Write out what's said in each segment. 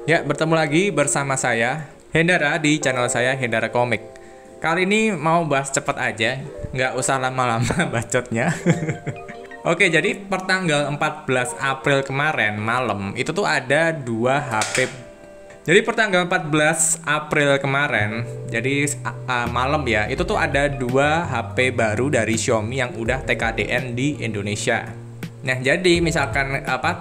Ya, bertemu lagi bersama saya, Hendara, di channel saya, Hendara Komik. Kali ini mau bahas cepet aja, nggak usah lama-lama bacotnya. Oke, jadi pertanggal 14 April kemarin malam, itu tuh ada dua HP. Jadi pertanggal 14 April kemarin, jadi malam ya, itu tuh ada dua HP baru dari Xiaomi yang udah TKDN di Indonesia. Nah, jadi misalkan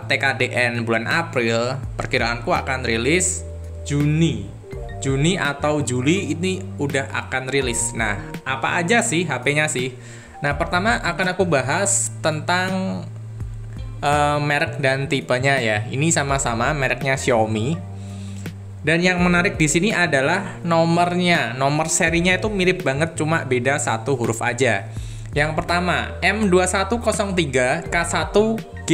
TKDN bulan April, perkiraanku akan rilis Juni. Juni atau Juli ini udah akan rilis. Nah, apa aja sih HP-nya sih? Nah, pertama akan aku bahas tentang merek dan tipenya ya. Ini sama-sama mereknya Xiaomi. Dan yang menarik di sini adalah nomornya. Nomor serinya itu mirip banget, cuma beda satu huruf aja. Yang pertama, M2103K1G.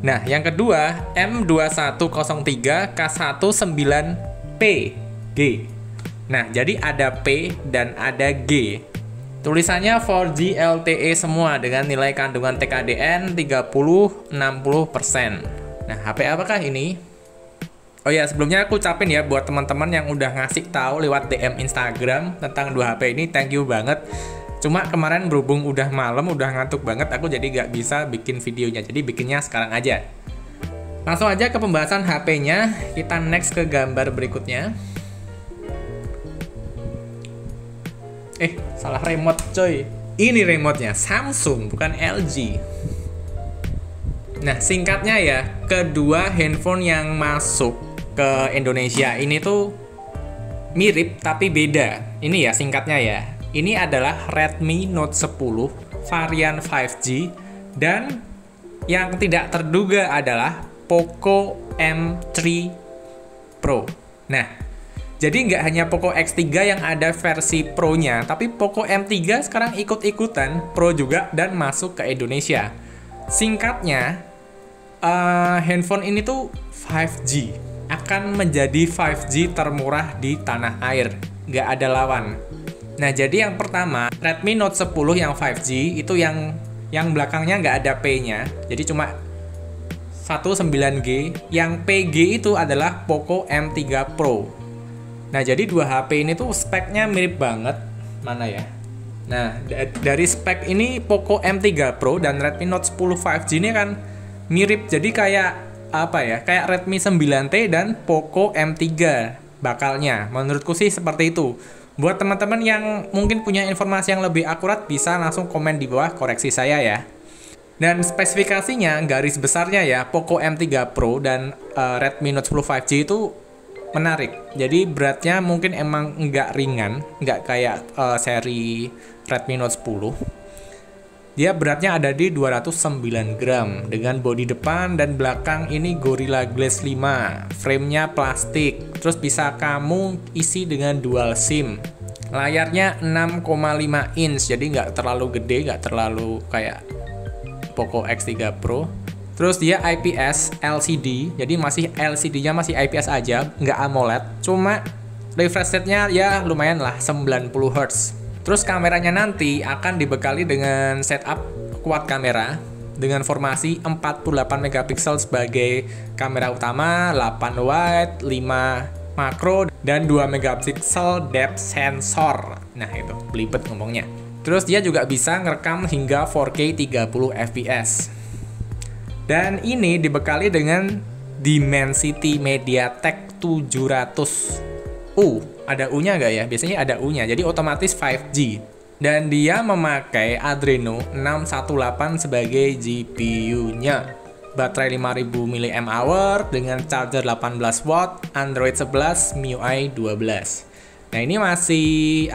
Nah, yang kedua, M2103K19PG. Nah, jadi ada P dan ada G. Tulisannya 4G LTE semua dengan nilai kandungan TKDN 30-60%. Nah, HP apakah ini? Oh ya, sebelumnya aku ucapin ya buat teman-teman yang udah ngasih tahu lewat DM Instagram tentang dua HP ini, thank you banget. Cuma kemarin berhubung udah malam, udah ngantuk banget, aku jadi gak bisa bikin videonya. Jadi bikinnya sekarang aja. Langsung aja ke pembahasan HP-nya. Kita next ke gambar berikutnya. Salah remote coy. Ini remote-nya Samsung, bukan LG. Nah, singkatnya ya, kedua handphone yang masuk ke Indonesia ini tuh mirip tapi beda. Ini ya singkatnya ya. Ini adalah Redmi Note 10 varian 5G dan yang tidak terduga adalah Poco M3 Pro. Nah, jadi nggak hanya Poco X3 yang ada versi Pro-nya, tapi Poco M3 sekarang ikut-ikutan Pro juga dan masuk ke Indonesia. Singkatnya, handphone ini tuh 5G. Akan menjadi 5G termurah di tanah air. Nggak ada lawan. Nah, jadi yang pertama, Redmi Note 10 yang 5G itu yang belakangnya nggak ada P-nya, jadi cuma 19G. Yang PG itu adalah Poco M3 Pro. Nah, jadi dua HP ini tuh speknya mirip banget. Mana ya? Nah, dari spek ini Poco M3 Pro dan Redmi Note 10 5G ini kan mirip, jadi kayak apa ya? Kayak Redmi 9T dan Poco M3 bakalnya. Menurutku sih seperti itu. Buat teman-teman yang mungkin punya informasi yang lebih akurat, bisa langsung komen di bawah, koreksi saya ya. Dan spesifikasinya, garis besarnya ya, Poco M3 Pro dan Redmi Note 10 5G itu menarik. Jadi beratnya mungkin emang nggak ringan, nggak kayak seri Redmi Note 10. Dia beratnya ada di 209 gram dengan bodi depan dan belakang ini Gorilla Glass 5. Framenya plastik. Terus bisa kamu isi dengan dual SIM. Layarnya 6,5 inch, jadi nggak terlalu gede, nggak terlalu kayak Poco X3 Pro. Terus dia IPS LCD, jadi masih LCD-nya masih IPS aja, nggak AMOLED. Cuma refresh rate-nya ya lumayan lah, 90 Hz. Terus kameranya nanti akan dibekali dengan setup quad kamera dengan formasi 48 megapiksel sebagai kamera utama, 8 wide, 5 makro, dan 2 megapiksel depth sensor. Nah itu, belibet ngomongnya. Terus dia juga bisa ngerekam hingga 4K 30 fps. Dan ini dibekali dengan Dimensity MediaTek 700U. Ada U-nya nggak ya? Biasanya ada U-nya, jadi otomatis 5G. Dan dia memakai Adreno 618 sebagai GPU-nya. Baterai 5000 mAh dengan charger 18 watt, Android 11, MIUI 12. Nah, ini masih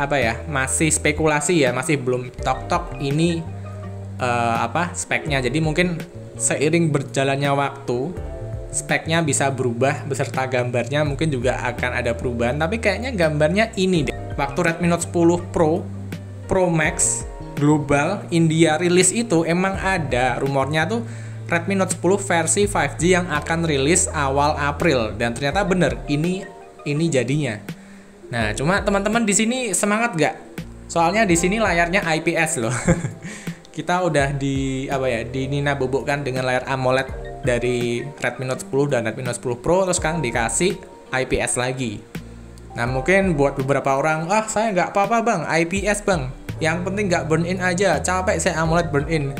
masih spekulasi ya, masih belum tok-tok ini speknya. Jadi mungkin seiring berjalannya waktu, speknya bisa berubah beserta gambarnya, mungkin juga akan ada perubahan, tapi kayaknya gambarnya ini deh. Waktu Redmi Note 10 Pro, Pro Max, Global, India rilis itu emang ada rumornya tuh Redmi Note 10 versi 5G yang akan rilis awal April, dan ternyata bener ini jadinya. Nah, cuma teman-teman di sini semangat gak? Soalnya di sini layarnya IPS loh. Kita udah di Nina bobokkan dengan layar AMOLED dari Redmi Note 10 dan Redmi Note 10 Pro, terus sekarang dikasih IPS lagi. Nah mungkin buat beberapa orang, saya nggak apa-apa bang, IPS bang, yang penting nggak burn in aja, capek saya AMOLED burn in.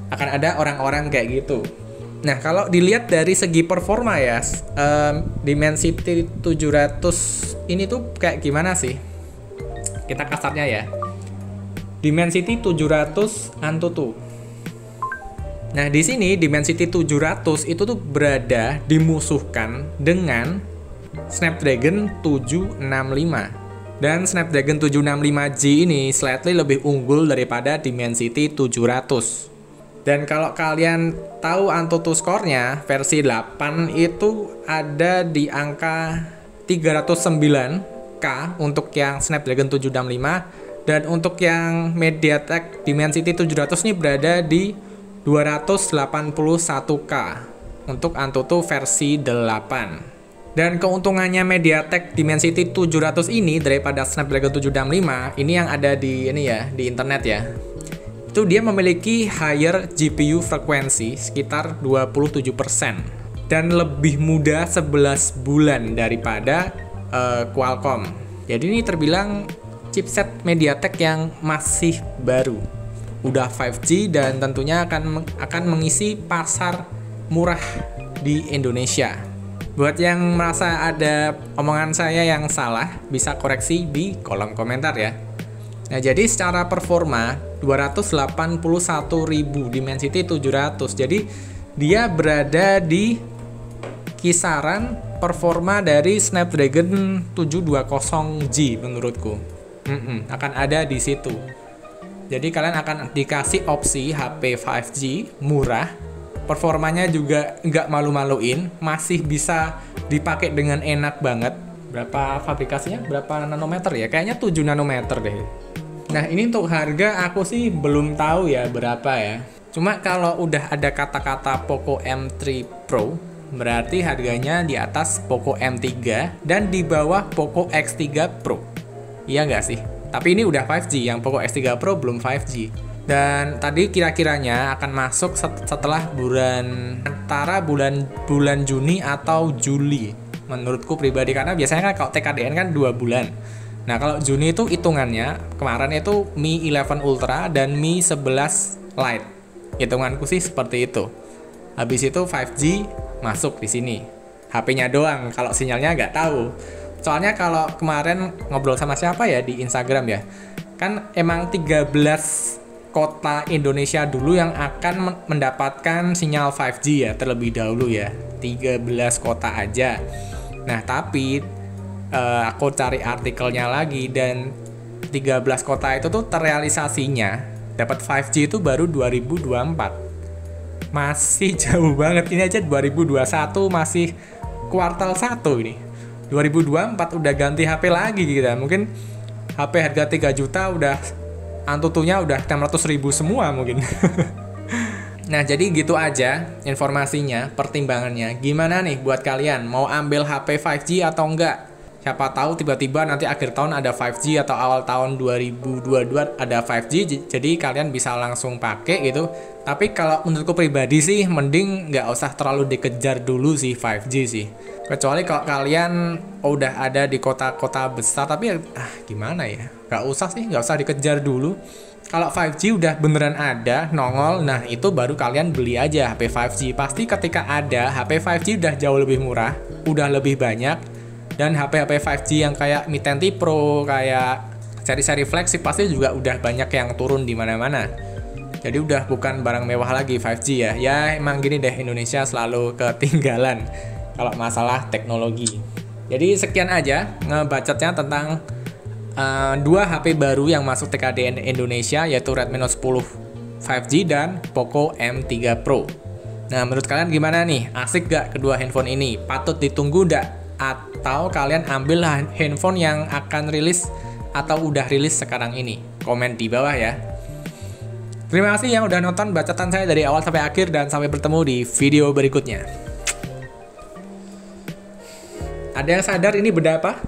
Akan ada orang-orang kayak gitu. Nah kalau dilihat dari segi performa ya, Dimensity 700 ini tuh kayak gimana sih? Kita kasarnya ya, Dimensity 700 Antutu. Nah di sini Dimensity 700 itu tuh berada dimusuhkan dengan Snapdragon 765. Dan Snapdragon 765G ini slightly lebih unggul daripada Dimensity 700. Dan kalau kalian tahu Antutu skornya versi 8 itu ada di angka 309K untuk yang Snapdragon 765, dan untuk yang MediaTek Dimensity 700 ini berada di 281K untuk Antutu versi 8. Dan keuntungannya MediaTek Dimensity 700 ini daripada Snapdragon 765 ini yang ada di internet ya. Itu dia memiliki higher GPU frekuensi sekitar 27% dan lebih mudah 11 bulan daripada Qualcomm. Jadi ini terbilang chipset MediaTek yang masih baru. Udah 5G dan tentunya akan mengisi pasar murah di Indonesia. Buat yang merasa ada omongan saya yang salah, bisa koreksi di kolom komentar ya. Nah, jadi secara performa 281.000 Dimensity 700. Jadi dia berada di kisaran performa dari Snapdragon 720G menurutku. Akan ada di situ. Jadi kalian akan dikasih opsi HP 5G murah, performanya juga nggak malu-maluin, masih bisa dipakai dengan enak banget. Berapa fabrikasinya? Berapa nanometer ya? Kayaknya 7 nanometer deh. Nah ini untuk harga aku sih belum tahu ya berapa ya. Cuma kalau udah ada kata-kata Poco M3 Pro, berarti harganya di atas Poco M3 dan di bawah Poco X3 Pro. Iya nggak sih? Tapi ini udah 5G, yang Poco X3 Pro belum 5G. Dan tadi kira-kiranya akan masuk setelah antara bulan Juni atau Juli. Menurutku pribadi, karena biasanya kan kalau TKDN kan 2 bulan. Nah kalau Juni itu hitungannya, kemarin itu Mi 11 Ultra dan Mi 11 Lite. Hitunganku sih seperti itu. Habis itu 5G masuk di sini. HP-nya doang, kalau sinyalnya nggak tahu. Soalnya kalau kemarin ngobrol sama siapa ya di Instagram ya, kan emang 13 kota Indonesia dulu yang akan mendapatkan sinyal 5G ya terlebih dahulu ya. 13 kota aja. Nah tapi aku cari artikelnya lagi dan 13 kota itu tuh terrealisasinya dapat 5G itu baru 2024. Masih jauh banget, ini aja 2021 masih kuartal 1 ini. 2024 udah ganti HP lagi kita. Mungkin HP harga 3 juta udah Antutunya udah 600.000 semua mungkin. Nah jadi gitu aja informasinya, pertimbangannya. Gimana nih buat kalian, mau ambil HP 5G atau enggak? Siapa tahu tiba-tiba nanti akhir tahun ada 5G atau awal tahun 2022 ada 5G, jadi kalian bisa langsung pakai gitu. Tapi kalau menurutku pribadi sih mending nggak usah terlalu dikejar dulu sih 5G sih. Kecuali kalau kalian udah ada di kota-kota besar, tapi gimana ya, nggak usah dikejar dulu. Kalau 5G udah beneran ada, nongol, nah itu baru kalian beli aja HP 5G. Pasti ketika ada HP 5G udah jauh lebih murah, udah lebih banyak. Dan HP-HP 5G yang kayak Mi 10T Pro, kayak seri-seri flagship pasti juga udah banyak yang turun di mana-mana. Jadi udah bukan barang mewah lagi 5G ya. Ya emang gini deh, Indonesia selalu ketinggalan kalau masalah teknologi. Jadi sekian aja ngebacotnya tentang dua HP baru yang masuk TKDN Indonesia, yaitu Redmi Note 10 5G dan Poco M3 Pro. Nah menurut kalian gimana nih? Asik gak kedua handphone ini? Patut ditunggu gak? Atau kalian ambil handphone yang akan rilis atau udah rilis sekarang ini? Komen di bawah ya. Terima kasih yang udah nonton bacotan saya dari awal sampai akhir, dan sampai bertemu di video berikutnya. Ada yang sadar ini beda apa?